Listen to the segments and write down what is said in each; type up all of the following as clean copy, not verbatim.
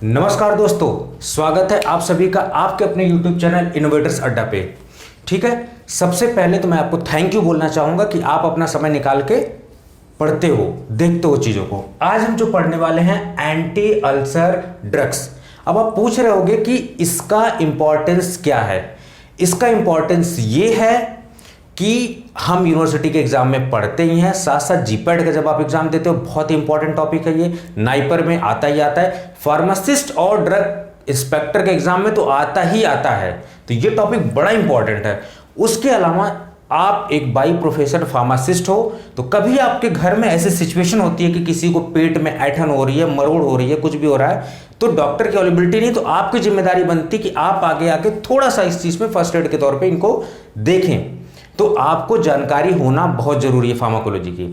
नमस्कार दोस्तों, स्वागत है आप सभी का आपके अपने YouTube चैनल इनोवेटर्स अड्डा पे। ठीक है, सबसे पहले तो मैं आपको थैंक यू बोलना चाहूंगा कि आप अपना समय निकाल के पढ़ते हो, देखते हो चीजों को। आज हम जो पढ़ने वाले हैं एंटी अल्सर ड्रग्स। अब आप पूछ रहे होगे कि इसका इंपॉर्टेंस क्या है। इसका इंपॉर्टेंस ये है कि हम यूनिवर्सिटी के एग्जाम में पढ़ते ही हैं, साथ साथ जीपैट का जब आप एग्जाम देते हो, बहुत ही इंपॉर्टेंट टॉपिक है ये, नाइपर में आता ही आता है, फार्मासिस्ट और ड्रग इंस्पेक्टर के एग्जाम में तो आता ही आता है। तो ये टॉपिक बड़ा इंपॉर्टेंट है। उसके अलावा आप एक बाई प्रोफेशनल फार्मासिस्ट हो तो कभी आपके घर में ऐसी सिचुएशन होती है कि किसी को पेट में ऐठन हो रही है, मरोड़ हो रही है, कुछ भी हो रहा है, तो डॉक्टर की अवेलेबिलिटी नहीं, तो आपकी जिम्मेदारी बनती कि आप आगे आके थोड़ा सा इस चीज में फर्स्ट एड के तौर पे इनको देखें। तो आपको जानकारी होना बहुत जरूरी है फार्माकोलॉजी की।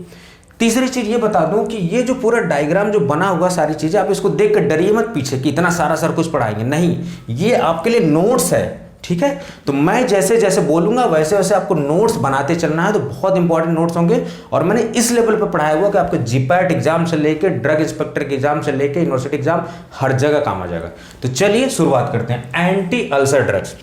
तीसरी चीज ये बता दूं कि ये जो पूरा डायग्राम जो बना हुआ सारी चीजें, आप इसको देख कर डरिए मत पीछे कि इतना सारा सर कुछ पढ़ाएंगे, नहीं, ये आपके लिए नोट्स है। ठीक है, तो मैं जैसे जैसे बोलूंगा वैसे वैसे आपको नोट्स बनाते चलना है। तो बहुत इंपॉर्टेंट नोट्स होंगे और मैंने इस लेवल पर पढ़ाया हुआ कि आपके जीपैट एग्जाम से लेके ड्रग इंस्पेक्टर के एग्जाम से लेके यूनिवर्सिटी एग्जाम हर जगह काम आ जाएगा। तो चलिए शुरुआत करते हैं एंटी अल्सर ड्रग्स।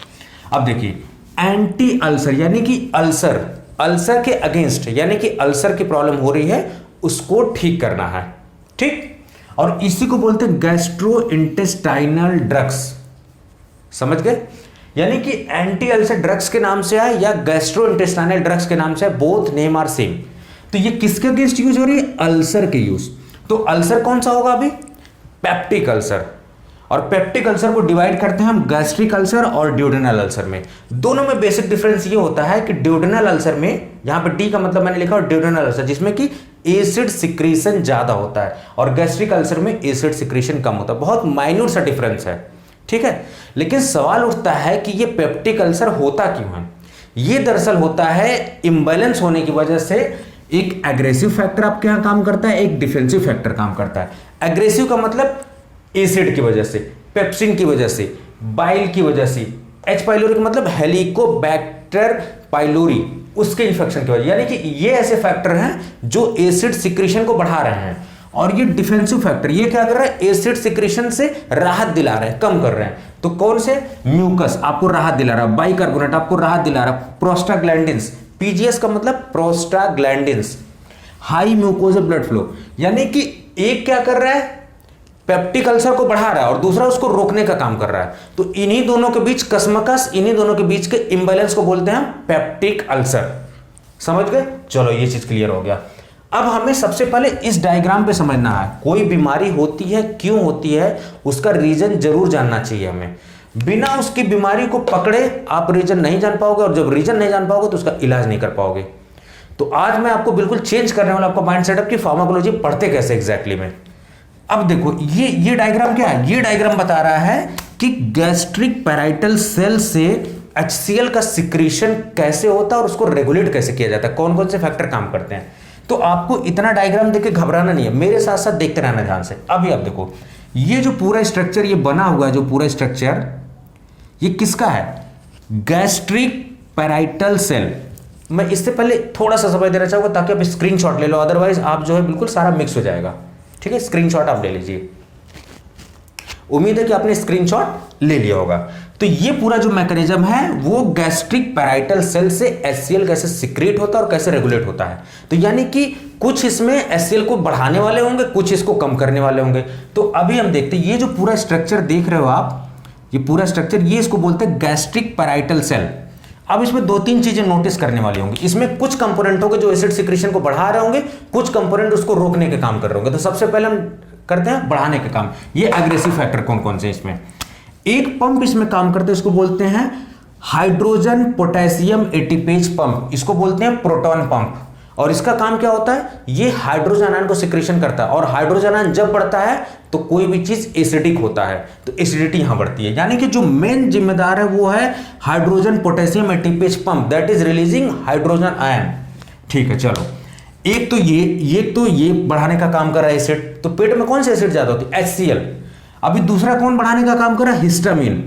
अब देखिए, एंटी अल्सर यानी कि अल्सर के अगेंस्ट, यानी कि अल्सर की प्रॉब्लम हो रही है उसको ठीक करना है। ठीक, और इसी को बोलते हैं गैस्ट्रो इंटेस्टाइनल ड्रग्स। समझ गए? यानी कि एंटी अल्सर ड्रग्स के नाम से है या गैस्ट्रो इंटेस्टाइनल ड्रग्स के नाम से है, बोथ नेम आर सेम। तो ये किसके अगेंस्ट यूज हो रही है? अल्सर के यूज। तो अल्सर कौन सा होगा अभी? Peptic ulcer. और पेप्टिक अल्सर को डिवाइड करते हैं हम गैस्ट्रिक अल्सर और ड्यूडेनल अल्सर में। दोनों में बेसिक डिफरेंस ये होता है कि ड्यूडेनल अल्सर में, यहां पे डी का मतलब मैंने लिखा और ड्यूडेनल अल्सर जिसमें कि एसिड सिक्रीशन ज्यादा होता है, और गैस्ट्रिक अल्सर में एसिड सिक्रीशन कम होता है। बहुत माइन्यूट सा डिफरेंस है। ठीक है, लेकिन सवाल उठता है कि ये पेप्टिक अल्सर होता क्यों है? ये दरअसल होता है इम्बैलेंस होने की वजह से। एक एग्रेसिव फैक्टर आपके यहां काम करता है, एक डिफेंसिव फैक्टर काम करता है। एग्रेसिव का मतलब एसिड की वजह से, पेप्सिन की वजह से, बाइल की वजह से, एच पाइलोरी का मतलब हेलिकोबैक्टर पाइलोरी, उसके इन्फेक्शन की वजह, यानी कि ये ऐसे फैक्टर हैं जो एसिड सिक्रीशन को बढ़ा रहे हैं। और ये डिफेंसिव फैक्टर ये क्या कर रहा है? एसिड सिक्रीशन से राहत दिला रहे हैं, कम कर रहे हैं। तो कौन से? म्यूकस आपको राहत दिला रहा है, बाइकार्बोनेट आपको राहत दिला रहा है, प्रोस्टाग्लैंडिन्स, पीजीएस का मतलब prostaglandins, high mucosal blood flow. यानी कि एक क्या कर रहा है? पेप्टिक अल्सर को बढ़ा रहा है और दूसरा उसको रोकने का काम कर रहा है। तो इन्हीं दोनों के बीच कसमकस, इन्हीं दोनों के बीच के इंबैलेंस को बोलते हैं पेप्टिक अल्सर। समझ गए? चलो ये चीज क्लियर हो गया। अब हमें सबसे पहले इस डायग्राम पे समझना है, कोई बीमारी होती है, क्यों होती है, उसका रीजन जरूर जानना चाहिए हमें। बिना उसकी बीमारी को पकड़े आप रीजन नहीं जान पाओगे, और जब रीजन नहीं जान पाओगे तो उसका इलाज नहीं कर पाओगे। तो आज मैं आपको बिल्कुल चेंज करने वाला आपका माइंड सेटअप की फार्माकोलॉजी पढ़ते कैसे एग्जैक्टली में। अब देखो ये डायग्राम क्या है? ये डायग्राम बता रहा है कि गैस्ट्रिक पैराइटल सेल से HCl का सिक्रीशन कैसे होता है और उसको रेगुलेट कैसे किया जाता है, कौन कौन से फैक्टर काम करते हैं। तो आपको इतना डायग्राम देख के घबराना नहीं है, मेरे साथ साथ देखते रहना ध्यान से। अभी आप देखो, ये जो पूरा स्ट्रक्चर ये बना हुआ है, जो पूरा स्ट्रक्चर ये किसका है? Gastric parietal cell. मैं इससे पहले थोड़ा सा समय देना चाहूंगा ताकि आप स्क्रीनशॉट ले लो, अदरवाइज आप जो है बिल्कुल सारा मिक्स हो जाएगा। ठीक है, स्क्रीनशॉट आप ले लीजिए। उम्मीद है कि आपने स्क्रीनशॉट ले लिया होगा। तो ये पूरा जो मैकेनिज्म है वो गैस्ट्रिक पैराइटल सेल से HCl कैसे सिक्रेट होता है और कैसे रेगुलेट होता है। तो यानी कि कुछ इसमें HCl को बढ़ाने वाले होंगे, कुछ इसको कम करने वाले होंगे। तो अभी हम देखते हैं, ये जो पूरा स्ट्रक्चर देख रहे हो आप, ये पूरा स्ट्रक्चर, ये इसको बोलते हैं गैस्ट्रिक पैराइटल सेल। अब इसमें दो तीन चीजें नोटिस करने वाली होंगी। इसमें कुछ कंपोनेंट होंगे जो एसिड सिक्रीशन को बढ़ा रहे होंगे, कुछ कंपोनेंट उसको रोकने के काम कर रहे होंगे। तो सबसे पहले हम करते हैं बढ़ाने के काम। ये एग्रेसिव फैक्टर कौन कौन से? इसमें एक पंप इसमें काम करते हैं, इसको बोलते हैं हाइड्रोजन पोटेशियम एटीपेज पंप, इसको बोलते हैं प्रोटॉन पंप। और इसका काम क्या होता है? ये हाइड्रोजन आयन को सिक्रीशन करता है, और हाइड्रोजन आयन जब बढ़ता है तो कोई भी चीज एसिडिक होता है, तो एसिडिटी यहां बढ़ती है। यानी कि जो मेन जिम्मेदार है वो है hydrogen potassium ATPase pump, that is releasing hydrogen ion. ठीक है, चलो, एक तो ये बढ़ाने का काम कर रहा है एसिड। तो पेट में कौन सी एसिड ज्यादा होती है? HCl। अभी दूसरा कौन बढ़ाने का काम कर रहा है? हिस्टामिन।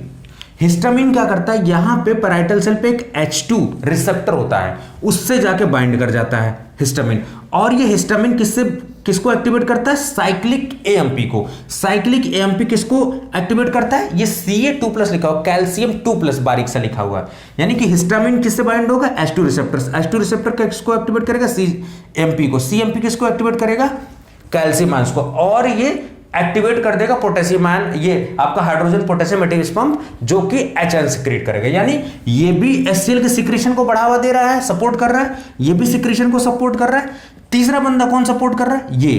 हिस्टामिन क्या करता है, यहां पे पैराइटल सेल पे एक H2 रिसेप्टर होता है, उससे जाके बाइंड कर जाता है हिस्टामिन। और ये हिस्टामिन किसको एक्टिवेट करता है, साइक्लिक एएमपी को। साइक्लिक एएमपी किसको एक्टिवेट करता है, ये Ca2+ लिखा हुआ, कैल्शियम 2+ बारीक सा लिखा हुआ है। यानी कि हिस्टामिन किससे बाइंड होगा, H2 रिसेप्टर। H2 रिसेप्टर किसको एक्टिवेट करेगा, CMP को। CMP किसको एक्टिवेट करेगा, कैल्शियम आयंस को। और ये एक्टिवेट कर देगा पोटेशियम आयन, ये आपका हाइड्रोजन पोटेशियम एटॉमिक पंप, जो कि H सिक्रिएट करेगा। यानी ये भी HCl के सिक्रेशन को बढ़ावा दे रहा है, सपोर्ट कर रहा है, ये भी सिक्रेशन को सपोर्ट कर रहा है। तीसरा बंदा कौन सपोर्ट कर रहा है, ये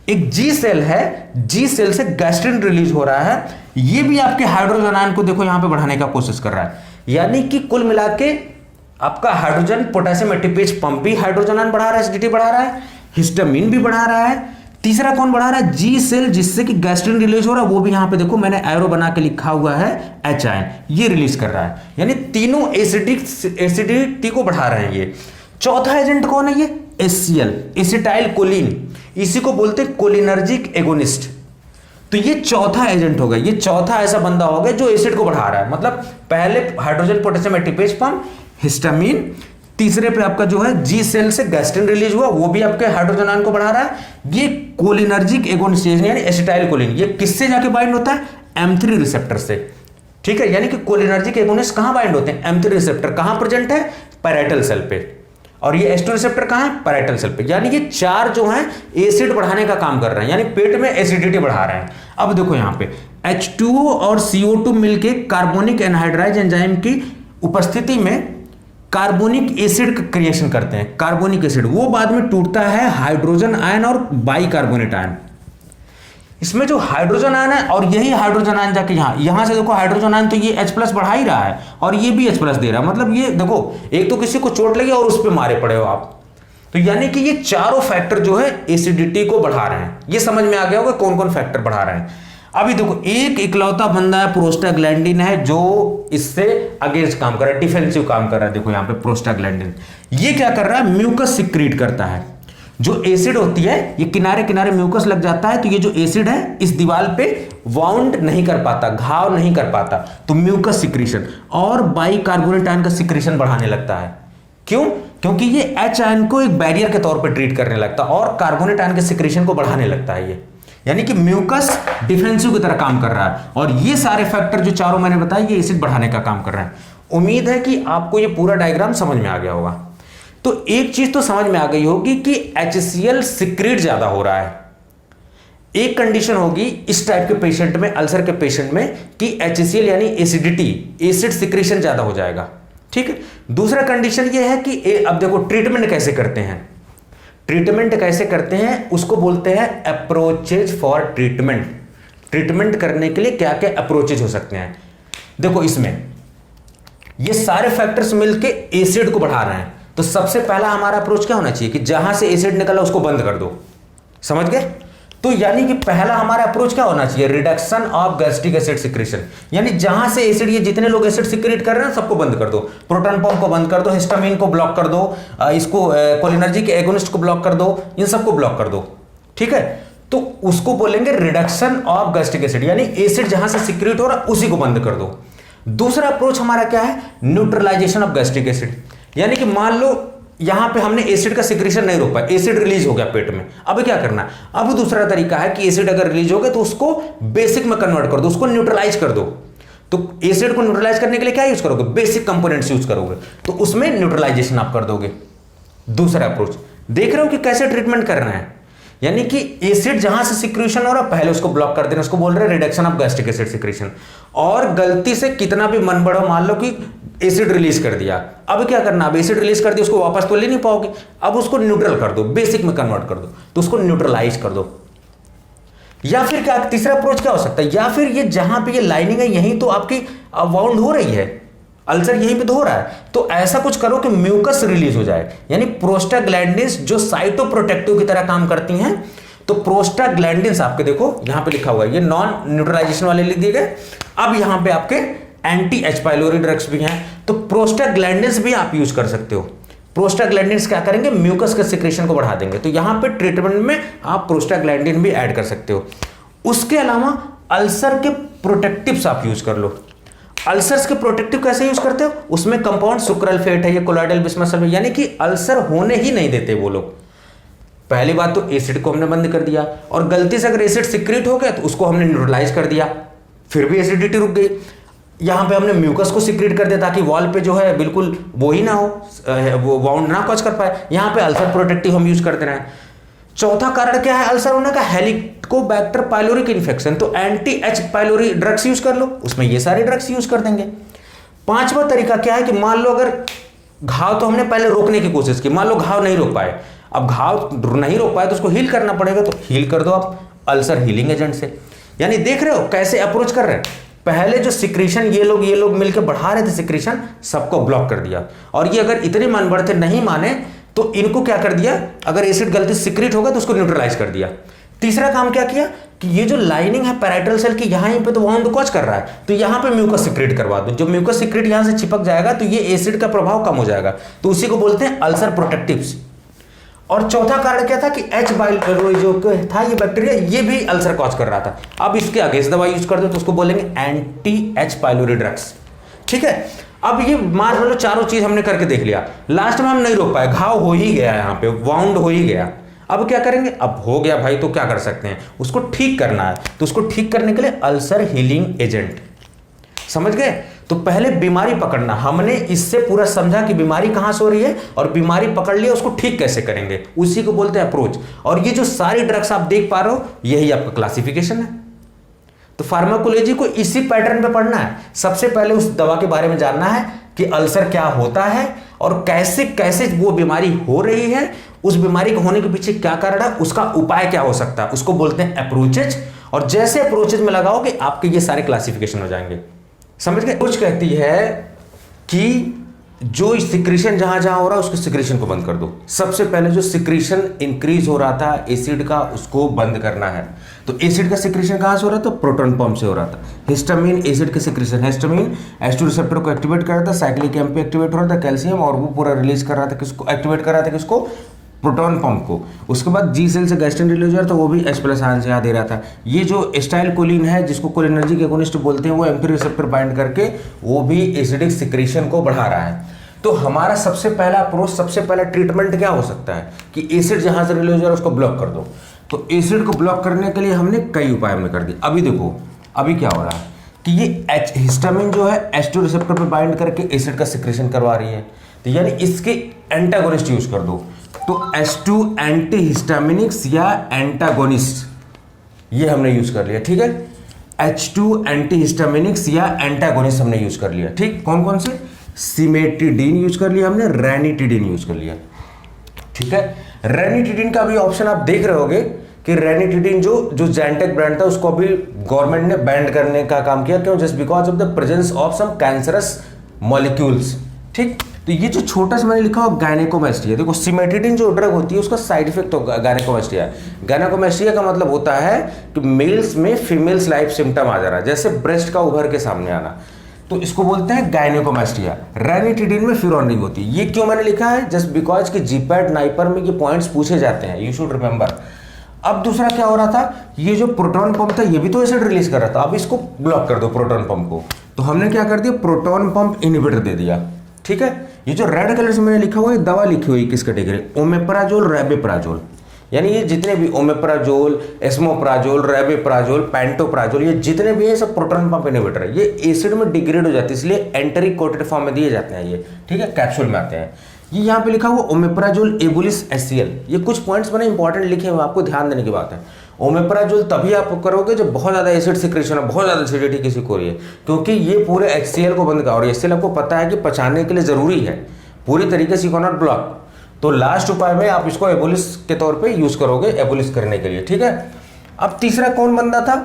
एक G सेल है, G सेल से गैस्ट्रिन रिलीज हो रहा है, ये भी आपके हाइड्रोजन आयन को देखो यहां पे बढ़ाने का कोशिश कर रहा है। यानी कि कुल मिला के आपका हाइड्रोजन पोटेशियम एटीपीएच पंप भी हाइड्रोजन आयन बढ़ा रहा है, एसिडिटी बढ़ा रहा है, हिस्टामिन भी बढ़ा रहा है। तीसरा कौन बढ़ा रहा है, G सेल, जिससे कि गैस्ट्रिन रिलीज हो रहा है, वो भी यहां पे देखो मैंने एरो बना के लिखा हुआ है H आयन, ये रिलीज कर रहा है। यानी तीनों एसिडिटी को बढ़ा रहे हैं ये। चौथा एजेंट कौन है, ये HCl, एसिटाइल कोलिन, इसी को बोलते हैं कोलिनर्जिक एगोनिस्ट। तो ये चौथा एजेंट होगा, ये चौथा ऐसा बंदा होगा जो एसिड को बढ़ा रहा है। मतलब पहले हाइड्रोजन पोटेशियम एटीपीएच पंप, हिस्टामिन, तीसरे पे आपका जो है G सेल से गैस्ट्रिन रिलीज हुआ, वो भी आपके हाइड्रोजन आयन को बढ़ा रहा है। ये कोलिनर्जिक एगोनिस्ट यानी एसिटाइल कोलिन, ये किससे जाके बाइंड होता है, M3 रिसेप्टर से। ठीक है, यानी कि कोलिनर्जिक एगोनिस्ट कहां बाइंड होते हैं, M3 रिसेप्टर। कहां प्रेजेंट है, पैराइटल सेल पे। और ये H2 रिसेप्टर कहां है, पैराइटल सेल पे। यानी ये चार जो हैं एसिड बढ़ाने का काम कर रहे हैं, यानी पेट में एसिडिटी बढ़ा रहे हैं। अब देखो यहां पे H2O और CO2 मिलके कार्बोनिक एनहाइड्राइज एंजाइम की उपस्थिति में कार्बोनिक एसिड का क्रिएशन करते हैं। कार्बोनिक एसिड वो बाद में टूटता है हाइड्रोजन आयन और बाइकार्बोनेट आयन। इसमें जो हाइड्रोजन आयन है, और यही हाइड्रोजन आयन जाके यहां से देखो हाइड्रोजन आयन, तो ये H+ बढ़ा ही रहा है और ये भी H+ दे रहा है। मतलब ये देखो, एक तो किसी को चोट लगी और उस पर मारे पड़े हो आप। तो यानी कि ये चारों फैक्टर जो है एसिडिटी को बढ़ा रहे हैं। ये समझ में आ गया होगा कौन कौन फैक्टर बढ़ा रहे हैं। अभी देखो एक इकलौता बंदा है, प्रोस्टाग्लैंडिन है, जो इससे अगेंस्ट काम कर रहा है, डिफेंसिव काम कर रहा है। देखो यहाँ पे प्रोस्टाग्लैंडिन, ये क्या कर रहा है, म्यूकस सिक्रीट करता है। जो एसिड होती है, ये किनारे किनारे म्यूकस लग जाता है, तो ये जो एसिड है इस दीवार पे वाउंड नहीं कर पाता, घाव नहीं कर पाता, तो म्यूकस सिक्रीशन और बाइकार्बोनेट आयन का सिक्रीशन बढ़ाने लगता है। क्यों, क्योंकि ये H आयन को एक बैरियर के तौर पर ट्रीट करने लगता है और कार्बोनेट आयन के सिक्रीशन को बढ़ाने लगता है ये। यानी कि म्यूकस डिफेंसिव की तरह काम कर रहा है। और ये सारे फैक्टर जो चारों मैंने बताया, ये एसिड बढ़ाने का काम कर रहे हैं। उम्मीद है कि आपको ये पूरा डायग्राम समझ में आ गया होगा। तो एक चीज तो समझ में आ गई होगी कि HCl सिक्रीट ज्यादा हो रहा है। एक कंडीशन होगी इस टाइप के पेशेंट में, अल्सर के पेशेंट में, कि HCl यानी एसिडिटी, एसिड सिक्रीशन ज्यादा हो जाएगा। ठीक है, दूसरा कंडीशन ये है कि अब देखो ट्रीटमेंट कैसे करते हैं। ट्रीटमेंट कैसे करते हैं उसको बोलते हैं अप्रोचेज फॉर ट्रीटमेंट। ट्रीटमेंट करने के लिए क्या क्या अप्रोचेज हो सकते हैं। देखो इसमें ये सारे फैक्टर्स मिलके एसिड को बढ़ा रहे हैं। तो सबसे पहला हमारा अप्रोच क्या होना चाहिए कि जहां से एसिड निकला उसको बंद कर दो। समझ गए? तो यानी कि पहला हमारा अप्रोच क्या होना चाहिए, reduction of gastric acid secretion. यानी जहां से एसिड, ये जितने लोग एसिड सिक्रेट कर रहे हैं सबको बंद कर दो। प्रोटॉन पंप को बंद कर दो, हिस्टामिन को ब्लॉक कर दो, इसको कोलिनर्जिक एगोनिस्ट को ब्लॉक कर दो, इन सबको ब्लॉक कर दो। ठीक है, तो उसको बोलेंगे रिडक्शन ऑफ गैस्ट्रिक एसिड, यानी एसिड जहां से सिक्रेट हो रहा है उसी को बंद कर दो। दूसरा अप्रोच हमारा क्या है, न्यूट्रलाइजेशन ऑफ गैस्ट्रिक एसिड। यानी कि मान लो यहां पे हमने एसिड का सिक्रेशन नहीं रोक पाया, एसिड रिलीज हो गया पेट में। अब क्या करना है, अब दूसरा तरीका है कि एसिड अगर रिलीज हो गया तो उसको बेसिक में कन्वर्ट कर दो, उसको न्यूट्रलाइज कर दो। तो एसिड को न्यूट्रलाइज करने के लिए क्या यूज करोगे, बेसिक कंपोनेंट्स यूज करोगे, तो उसमें न्यूट्रलाइजेशन आप कर दोगे। दूसरा अप्रोच देख रहे हो कि कैसे ट्रीटमेंट करना है। यानी कि एसिड जहां से सिक्रेशन हो रहा है पहले उसको ब्लॉक कर देना, उसको बोल रहे हैं reduction of gastric acid secretion. और गलती से कितना भी मन बढ़ो, मान लो कि एसिड रिलीज कर दिया, अब क्या करना, अब एसिड रिलीज कर दिया उसको वापस तो ले नहीं पाओगे, अब उसको न्यूट्रल कर दो, बेसिक में कन्वर्ट कर दो, तो उसको न्यूट्रलाइज कर दो। या फिर क्या तीसरा अप्रोच क्या हो सकता है, या फिर ये जहां पे ये लाइनिंग है यहीं तो आपकी वाउंड हो रही है, अल्सर यहीं पे तो हो रहा है, तो ऐसा कुछ करो कि म्यूकस रिलीज हो जाए। यानी प्रोस्टाग्लैंडिन्स जो साइटोप्रोटेक्टिव की तरह काम करती हैं, तो प्रोस्टाग्लैंडिन्स आपके देखो यहां पे लिखा हुआ है, ये नॉन न्यूट्रलाइजेशन वाले लिख दिए गए। अब यहां पे आपके एंटी एच पाइलोरी ड्रग्स भी हैं, तो प्रोस्टाग्लैंडिन्स भी आप यूज कर सकते हो। प्रोस्टाग्लैंडिन्स क्या करेंगे, म्यूकस के सिक्रेशन को बढ़ा देंगे, तो यहां पे ट्रीटमेंट में आप प्रोस्टाग्लैंडिन भी ऐड कर सकते हो। उसके अलावा अल्सर के प्रोटेक्टिव्स आप यूज कर लो। अल्सर्स के प्रोटेक्टिव कैसे यूज करते हो, उसमें कंपाउंड सुक्रलफेट है, ये कोलाइडल बिस्मथ सल्फेट, यानी कि अल्सर होने ही नहीं देते वो लोग। पहली बात तो एसिड को हमने बंद कर दिया, और गलती से अगर एसिड सिक्रीट हो गया तो उसको हमने न्यूट्रलाइज कर दिया, फिर भी एसिडिटी रुक गई। यहां पे हमने म्यूकस को सिक्रीट कर दिया ताकि वॉल पे जो है बिल्कुल वो ही ना हो, वो बाउंड ना कॉज कर पाए। यहां पे अल्सर प्रोटेक्टिव हम यूज करते रहे। चौथा कारण क्या है अल्सर होने का, हेलिकोबैक्टर पाइलोरिक इन्फेक्शन, तो anti H pylori drugs use कर लो, उसमें ये सारे ड्रग्स यूज कर देंगे। पांचवा तरीका क्या है कि मान लो अगर घाव तो हमने पहले रोकने की कोशिश की, मान लो घाव नहीं रोक पाए, अब घाव नहीं रोक पाए तो उसको हील करना पड़ेगा, तो हील कर दो आप अल्सर हीलिंग एजेंट से। यानी देख रहे हो कैसे अप्रोच कर रहे हैं, पहले जो सिक्रीशन ये लोग मिलकर बढ़ा रहे थे सिक्रीशन, सबको ब्लॉक कर दिया। और ये अगर इतने मन बढ़ते नहीं माने तो इनको क्या कर दिया, अगर एसिड गलती से सिक्रीट होगा तो उसको न्यूट्रलाइज कर दिया। तीसरा काम क्या किया कि ये जो लाइनिंग है पैराइटल सेल की, यहां पे तो वाउंड कॉज कर रहा है, तो यहां पे म्यूकस सिक्रेट करवा दो। जब म्यूकस सिक्रेट यहां से चिपक जाएगा तो ये एसिड का प्रभाव कम हो जाएगा, तो उसी को बोलते हैं अल्सर प्रोटेक्टिव्स। और चौथा कारण क्या था कि एच बाइल जो था ये बैक्टीरिया, ये भी अल्सर कॉज कर रहा था। अब इसके अगेंस्ट दवाई यूज कर दो तो उसको बोलेंगे एंटी एच पाइलोरी ड्रग्स। ठीक है, अब ये मान लो चारों चीज हमने करके देख लिया, लास्ट में हम नहीं रोक पाए, घाव हो ही गया, यहाँ पे वाउंड हो ही गया। अब क्या करेंगे, अब हो गया भाई तो क्या कर सकते हैं, उसको ठीक करना है, तो उसको ठीक करने के लिए अल्सर हीलिंग एजेंट, समझ गए। तो पहले बीमारी पकड़ना, हमने इससे पूरा समझा कि बीमारी कहां से हो रही है और बीमारी पकड़ लिया उसको ठीक कैसे करेंगे, उसी को बोलते हैं अप्रोच। और ये जो सारी ड्रग्स आप देख पा रहे हो यही आपका क्लासिफिकेशन है। तो फार्माकोलॉजी को इसी पैटर्न पे पढ़ना है। सबसे पहले उस दवा के बारे में जानना है कि अल्सर क्या होता है और कैसे कैसे वो बीमारी हो रही है, उस बीमारी को होने के पीछे क्या कारण है, उसका उपाय क्या हो सकता है, उसको बोलते हैं अप्रोचेज। और जैसे अप्रोचेज में लगाओगे आपके ये सारे क्लासिफिकेशन हो जाएंगे, समझ गए। कुछ कहती है कि जो सिक्रीशन जहां जहां हो रहा है उसके सिक्रीशन को बंद कर दो। सबसे पहले जो सिक्रीशन इंक्रीज हो रहा था एसिड का, उसको बंद करना है। तो एसिड का सिक्रीशन कहां से हो रहा था, प्रोटॉन पंप से हो रहा था। हिस्टामिन एसिड का सिक्रीशन, हिस्टामिन H2 रिसेप्टर को एक्टिवेट कर रहा था, साइक्लिक एम्प एक्टिवेट हो रहा था कैल्शियम, और वो पूरा रिलीज कर रहा था किसको, एक्टिवेट कर रहा था किसको, प्रोटॉन पंप को। उसके बाद जी सेल से गैस्ट्रिन रिलीज हो रहा था, वो भी H+ आयन से यहाँ दे रहा था। ये जो एस्टाइल कोलिन है जिसको कोलिनर्जिक एगोनिस्ट बोलते हैं, वो एम्फी रिसेप्टर बाइंड करके वो भी एसिडिक सिक्रीशन को बढ़ा रहा है। तो हमारा सबसे पहला अप्रोच, सबसे पहला ट्रीटमेंट क्या हो सकता है कि एसिड जहां से रिलीज हो रहा है उसको ब्लॉक कर दो। तो एसिड को ब्लॉक करने के लिए हमने कई उपाय हमने कर दिए। अभी देखो अभी क्या हो रहा है कि ये हिस्टामिन जो है H2 रिसेप्टर पे बाइंड करके एसिड का सिक्रेशन करवा रही है, तो यानी इसके एंटागोनिस्ट यूज कर दो। तो H2 एंटी हिस्टामिनिक्स या एंटागोनिस्ट ये हमने यूज कर लिया, ठीक है। H2 एंटी हिस्टामिनिक्स या एंटागोनिस्ट हमने यूज कर लिया, ठीक। कौन कौन से, सिमेटिडीन यूज कर लिया हमने, रेनिटिडीन यूज कर लिया, ठीक है। रेनिटिडीन का भी ऑप्शन आप देख रहे होगे कि रेनिटिडीन जो जैंटेक ब्रांड था उसको अभी गवर्नमेंट ने बैन करने का काम किया, क्यों, just because of the presence of some cancerous molecules, ठीक। तो ये जो छोटा सा मैंने लिखा हो गायनेकोमेस्ट्रिया, देखो सिमेटिडीन जो ड्रग होती है उसका साइड इफेक्ट होगा गायनेकोमेस्ट्रिया। गायनेकोमेस्ट्रिया का मतलब होता है कि मेल्स में फीमेल्स लाइफ सिम्टम आ जा रहा है, जैसे ब्रेस्ट का उभर के सामने आना, तो इसको बोलते हैं गायनेकोमेस्ट्रिया। रेनिटिडीन में फ्यूरोनिंग होती है। ये क्यों मैंने लिखा है, जस्ट बिकॉज कि जीपैट नाइपर में ये पॉइंट्स पूछे जाते हैं, यू शुड रिमेंबर। अब दूसरा क्या हो रहा था, ये जो प्रोटॉन पंप था ये भी तो एसिड रिलीज कर रहा था, अब इसको ब्लॉक कर दो प्रोटॉन पंप को। तो हमने क्या कर दिया, प्रोटॉन पंप इनहिबिटर दे दिया, ठीक है। ये जो रेड कलर से मैंने लिखा हुआ है दवा लिखी हुई किस कैटेगरी, ओमेप्राजोल, रेबेप्राजोल, यानी ये जितने भी ओमेप्राजोल, एस्मोप्राजोल, रेबेप्राजोल, पैंटोप्राजोल, ये जितने भी है सब प्रोटॉन पंप इनहिबिटर है। ये एसिड में डिग्रेड हो जाते हैं, इसलिए एंटरिक कोटेड फॉर्म में दिए जाते हैं ये, ठीक है, कैप्सूल में आते हैं। ये यहाँ पे लिखा हुआ ओमेप्राजोल एबुलिस HCl, ये कुछ पॉइंट्स मैंने इंपॉर्टेंट लिखे हुए, आपको ध्यान देने की बात है। ओमेप्राजोल तभी आप करोगे जब बहुत ज़्यादा एसिड सिक्रेशन है, बहुत ज़्यादा एसिडिटी किसी को हो रही है, क्योंकि ये पूरे HCl को बंद कर, और HCl आपको पता है कि पचाने के लिए ज़रूरी है, पूरी तरीके से यू कैन नॉट ब्लॉक। तो लास्ट उपाय में आप इसको एबुलिस के तौर पे यूज करोगे, एबुलिस करने के लिए, ठीक है। अब तीसरा कौन बंदा था,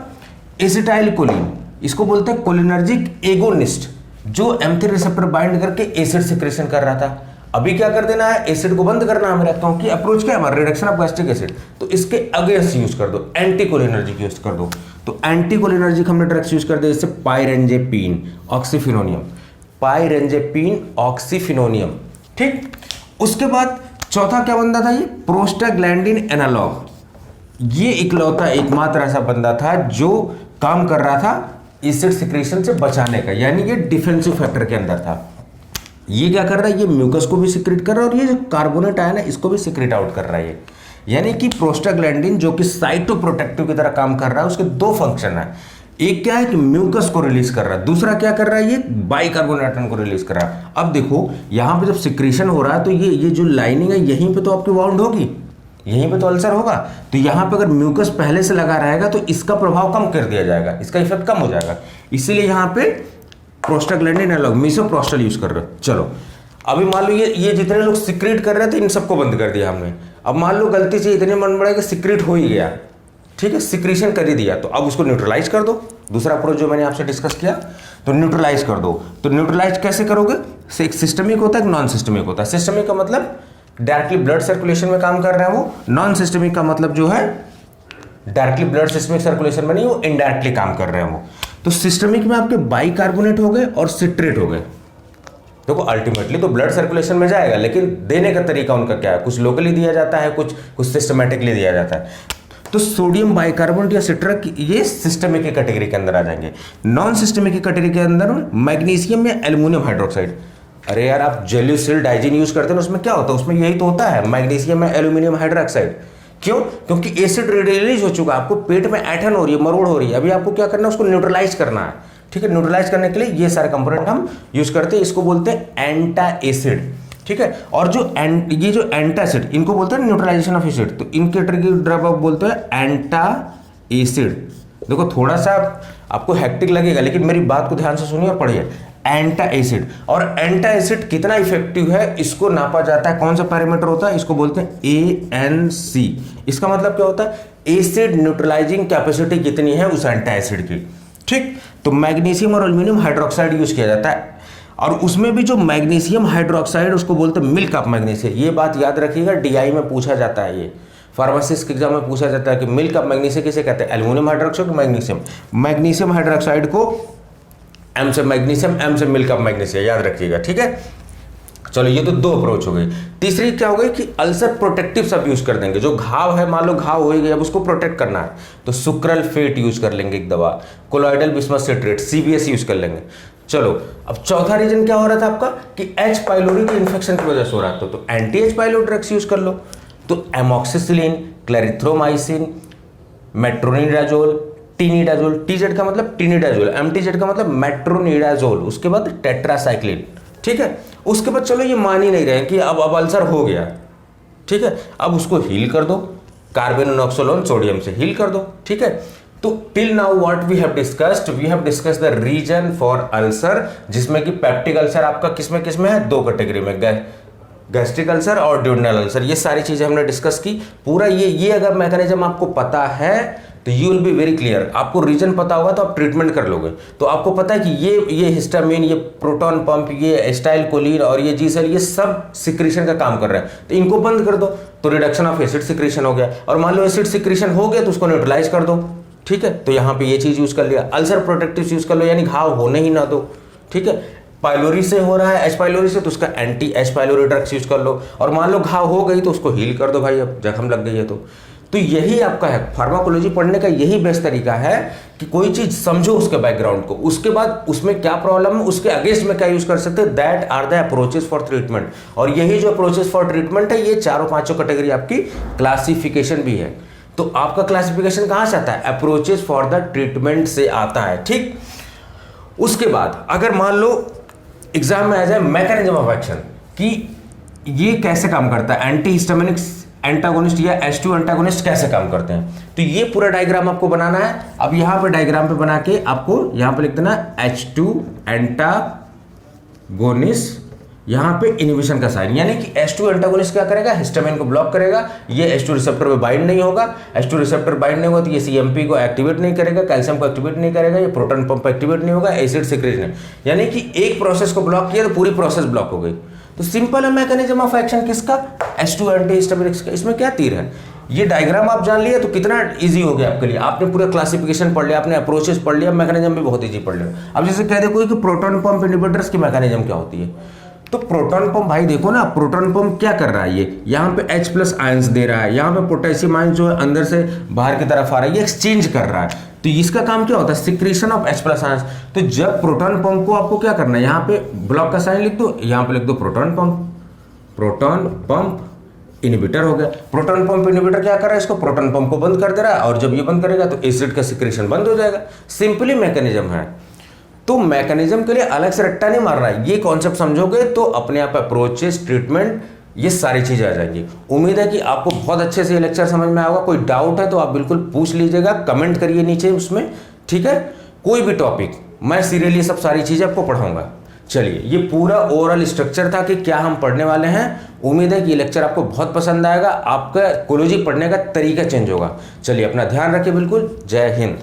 एसिटाइल कोलिन, इसको बोलते हैं कोलिनर्जिक एगोनिस्ट, जो M3 रिसेप्टर बाइंड करके एसिड सिक्रेशन कर रहा था। अभी क्या कर देना है, एसिड को बंद करना है हमें, क्योंकि अप्रोच क्या है हमारा, रिडक्शन ऑफ गैस्ट्रिक एसिड, तो इसके अगेंस्ट यूज कर दो, एंटी कोलिनर्जिक यूज कर दो। तो एंटी कोलिनर्जिक हमने ड्रग्स यूज कर दिया, जैसे पाइरेंजेपिन, ऑक्सीफिनोनियम, पाइरेंजेपिन, ऑक्सीफिनोनियम, ठीक। उसके बाद चौथा क्या बंदा था, ये प्रोस्टाग्लैंडिन एनालॉग, ये इकलौता एकमात्र ऐसा बंदा था जो काम कर रहा था एसिड सिक्रेशन से बचाने का, यानी ये डिफेंसिव फैक्टर के अंदर था। ये क्या कर रहा है, ये म्यूकस को भी सिक्रेट कर रहा है और ये जो कार्बोनेट आयन है इसको भी सिक्रेट आउट कर रहा है। यानी कि प्रोस्टाग्लैंडिन जो कि साइटोप्रोटेक्टिव की तरह काम कर रहा है, उसके दो फंक्शन है। एक क्या है कि म्यूकस को रिलीज कर रहा है, दूसरा क्या कर रहा है, ये बाइकार्बोनेट आयन को रिलीज कर रहा है। अब देखो यहाँ पे जब सिक्रेशन हो रहा है तो ये जो लाइनिंग है यहीं पे तो आपकी वाउंड होगी, यहीं पे तो अल्सर होगा। तो यहाँ पे अगर म्यूकस पहले से लगा रहेगा तो इसका प्रभाव कम कर दिया जाएगा, इसका इफेक्ट कम हो जाएगा। इसीलिए यहाँ पे प्रोस्टाग्लैंडिन एनालॉग मीसोप्रोस्टल यूज कर रहे हो। चलो अभी मान लो ये जितने लोग सिक्रेट कर रहे थे इन सबको बंद कर दिया हमने। अब मान लो गलती से इतने मन बढ़ा कि सिक्रेट हो ही गया, ठीक है, सिक्रेशन कर ही दिया, तो अब उसको न्यूट्रलाइज कर दो। दूसरा अप्रोच जो मैंने आपसे डिस्कस किया, तो न्यूट्रलाइज कर दो। तो न्यूट्रलाइज कैसे करोगे, एक सिस्टमिक होता है, एक नॉन सिस्टमिक होता है। सिस्टमिक का मतलब डायरेक्टली ब्लड सर्कुलेशन में काम कर रहा है वो, नॉन सिस्टमिक का मतलब जो है डायरेक्टली ब्लड सिस्टमिक सर्कुलेशन में नहीं, वो इनडायरेक्टली काम कर रहे हैं वो। तो सिस्टमिक में आपके बाइकार्बोनेट हो गए और सिट्रेट हो गए। देखो अल्टीमेटली तो ब्लड सर्कुलेशन में जाएगा, लेकिन देने का तरीका उनका क्या है, कुछ लोकली दिया जाता है, कुछ सिस्टमैटिकली दिया जाता है। तो सोडियम बाइकार्बोनेट या सिट्रक ये सिस्टमिक की कैटेगरी के अंदर आ जाएंगे। नॉन सिस्टमिक की कैटेगरी के अंदर मैग्नीशियम या एल्युमिनियम हाइड्रोक्साइड। अरे यार आप जेल्यूसिल डाइजीन यूज करते हैं, उसमें क्या होता है, उसमें यही तो होता है, मैग्नीशियम या एल्युमिनियम हाइड्रोक्साइड। क्यों, क्योंकि एसिड रिलीज हो चुका, आपको पेट में ऐंठन हो रही है, मरोड़ हो रही है, अभी आपको क्या करना है, उसको न्यूट्रलाइज करना है। ठीक है, न्यूट्रलाइज करने के लिए ये सारे कंपोनेंट हम यूज करते हैं, इसको बोलते हैं एंटा एसिड। ठीक है, और ये जो एंटासिड इनको बोलते हैं न्यूट्रलाइजेशन ऑफ एसिड, तो इनके ड्रग आप बोलते हैं एंटा एसिड। देखो थोड़ा सा आपको हेक्टिक लगेगा, लेकिन मेरी बात को ध्यान से सुनिए और पढ़िए। एंटा एसिड, और एंटा एसिड कितना इफेक्टिव है इसको नापा जाता है, कौन सा पैरामीटर होता है, इसको बोलते हैं ANC। इसका मतलब क्या होता है, एसिड न्यूट्रलाइजिंग कैपेसिटी कितनी है उस एंटा एसिड की। ठीक, तो मैग्नीशियम और एल्युमिनियम हाइड्रोक्साइड यूज किया जाता है, और उसमें भी जो मैग्नीशियम हाइड्रोक्साइड उसको बोलते हैं मिल्क ऑफ मैग्नीशियम। ये बात याद रखिएगा, DI में पूछा जाता है, ये फार्मासिस्ट के एग्जाम में पूछा जाता है कि मिल्क ऑफ मैग्नीशियम किसे कहते हैं, एल्युमिनियम हाइड्रोक्साइड, मैग्नीशियम हाइड्रोक्साइड को M से मैग्नीशियम, M से मिल्क ऑफ मैग्नीशियम, याद रखिएगा। ठीक है, चलो ये तो दो अप्रोच हो गई। तीसरी क्या हो गई कि अल्सर प्रोटेक्टिव सब यूज कर देंगे। जो घाव है, मान लो घाव हो ही गया, अब उसको प्रोटेक्ट करना है तो सुक्रल फेट यूज कर लेंगे एक दवा, colloidal bismuth citrate CBS use कर लेंगे। चलो अब चौथा रीजन क्या हो रहा था आपका कि H पाइलोरी के इन्फेक्शन की वजह से हो रहा था, तो anti H pylori drugs use कर लो। तो amoxicillin, clarithromycin, metronidazole, tinidazole, TZ का मतलब टीनिडाजोल, MTZ का मतलब मेट्रोनिडाजोल, उसके बाद टेट्रासाइक्लिन। ठीक है, उसके बाद चलो ये मान ही नहीं रहे कि अब अल्सर हो गया, ठीक है, अब उसको हील कर दो, कार्बेनोक्सोलोन सोडियम से हील कर दो। ठीक है, तो till now what we have discussed the reason for ulcer, जिसमें कि पेप्टिक अल्सर आपका किसमें है, दो कैटेगरी में, गैस्ट्रिक अल्सर और ड्यूडेनल अल्सर। ये सारी चीजें हमने डिस्कस की। पूरा ये अगर मैकेनिज्म आपको पता है तो you will be very clear. आपको रीजन पता होगा तो आप ट्रीटमेंट कर लोगे। तो आपको पता है कि ये हिस्टामिन, ये प्रोटॉन पंप, ये एस्टाइल कोलिन और ये जीसेल, ये सब सिक्रेशन का काम कर रहे हैं, तो इनको बंद कर दो तो रिडक्शन ऑफ एसिड सिक्रेशन हो गया। और मान लो एसिड सिक्रेशन हो गया तो उसको न्यूट्रलाइज कर दो। ठीक है, तो यहाँ पे ये चीज यूज कर लिया। अल्सर प्रोटेक्टिव यूज कर लो, यानी घाव होने ही ना दो। ठीक है, पाइलोरी से हो रहा है H पाइलोरी से, तो उसका anti H pylori drugs use कर लो। और मान लो घाव हो गई तो उसको हील कर दो भाई, अब जख्म लग गई है तो यही आपका है फार्माकोलॉजी पढ़ने का, यही बेस्ट तरीका है कि कोई चीज समझो उसके बैकग्राउंड को, उसके बाद उसमें क्या प्रॉब्लम है, उसके अगेंस्ट में क्या यूज कर सकते हैं, that are the approaches for treatment. और यही जो अप्रोचेस फॉर ट्रीटमेंट है, ये चारों पांचों कैटेगरी आपकी क्लासिफिकेशन भी है। तो आपका क्लासिफिकेशन कहां से आता है, अप्रोचेस फॉर द ट्रीटमेंट से आता है। ठीक, उसके बाद अगर मान लो एग्जाम में आ जाए मैकेनिज्म ऑफ एक्शन कि ये कैसे काम करता है, एंटी हिस्टामिनिक एंटागोनिस्ट या H2 एंटागोनिस्ट कैसे काम करते हैं, तो ये पूरा डायग्राम आपको बनाना है। अब यहां पे डायग्राम पे बना के आपको यहां पे लिख देना H2 एंटागोनिस्ट, यहां पे इनहिबिशन का साइन, यानी कि H2 एंटागोनिस्ट क्या करेगा, हिस्टामिन को ब्लॉक करेगा, ये H2 रिसेप्टर पे बाइंड नहीं होगा। H2 रिसेप्टर बाइंड नहीं होगा तो ये CMP को एक्टिवेट नहीं करेगा, कैल्शियम को एक्टिवेट नहीं करेगा, ये प्रोटॉन पंप एक्टिवेट नहीं होगा, एसिड सिक्रेशन, यानी कि एक प्रोसेस को ब्लॉक किया तो पूरी प्रोसेस ब्लॉक हो गई। तो सिंपल है मैकेनिज्म ऑफ एक्शन किसका, H2 एंटीहिस्टामिनिक्स का। इसमें क्या तीर है, ये डायग्राम आप जान लिए तो कितना इजी हो गया आपके लिए। आपने पूरा क्लासिफिकेशन पढ़ लिया, आपने अप्रोचेस पढ़ लिया, मैकेनिज्म भी बहुत इजी पढ़ लिया। अब जैसे कह दे कोई कि प्रोटॉन पंप इनहिबिटर्स की मैकेनिज्म क्या होती है, तो प्रोटॉन पंप भाई देखो ना, प्रोटॉन पंप क्या कर रहा है, ये यहाँ पे H+ आयंस दे रहा है, यहाँ पे पोटेशियम आयंस जो है अंदर से बाहर की तरफ आ रहा है, ये एक्सचेंज कर रहा है। तो इसका काम क्या होता है, secretion of H plus ions. तो जब प्रोटॉन पंप को आपको क्या करना है, यहाँ पे ब्लॉक का साइन लिख दो, यहाँ पे लिख दो proton pump. Proton pump inhibitor हो गया। प्रोटॉन पंप इनहिबिटर क्या कर रहा है, इसको प्रोटॉन पंप को बंद कर दे रहा है, और जब ये बंद करेगा तो एसिड का सिक्रेशन बंद हो जाएगा। सिंपली मैकेनिज्म है। तो मैकेनिज्म के लिए अलग से रट्टा नहीं मार रहा है, ये कॉन्सेप्ट समझोगे तो अपने आप अप्रोचेस, ट्रीटमेंट, ये सारी चीजें आ जाएंगी। उम्मीद है कि आपको बहुत अच्छे से ये लेक्चर समझ में आएगा। कोई डाउट है तो आप बिल्कुल पूछ लीजिएगा, कमेंट करिए नीचे उसमें, ठीक है। कोई भी टॉपिक, मैं सीरियली सब सारी चीजें आपको पढ़ाऊंगा। चलिए, ये पूरा ओवरऑल स्ट्रक्चर था कि क्या हम पढ़ने वाले हैं। उम्मीद है कि ये लेक्चर आपको बहुत पसंद आएगा, आपका कोलोजी पढ़ने का तरीका चेंज होगा। चलिए, अपना ध्यान रखिए, बिल्कुल। जय हिंद।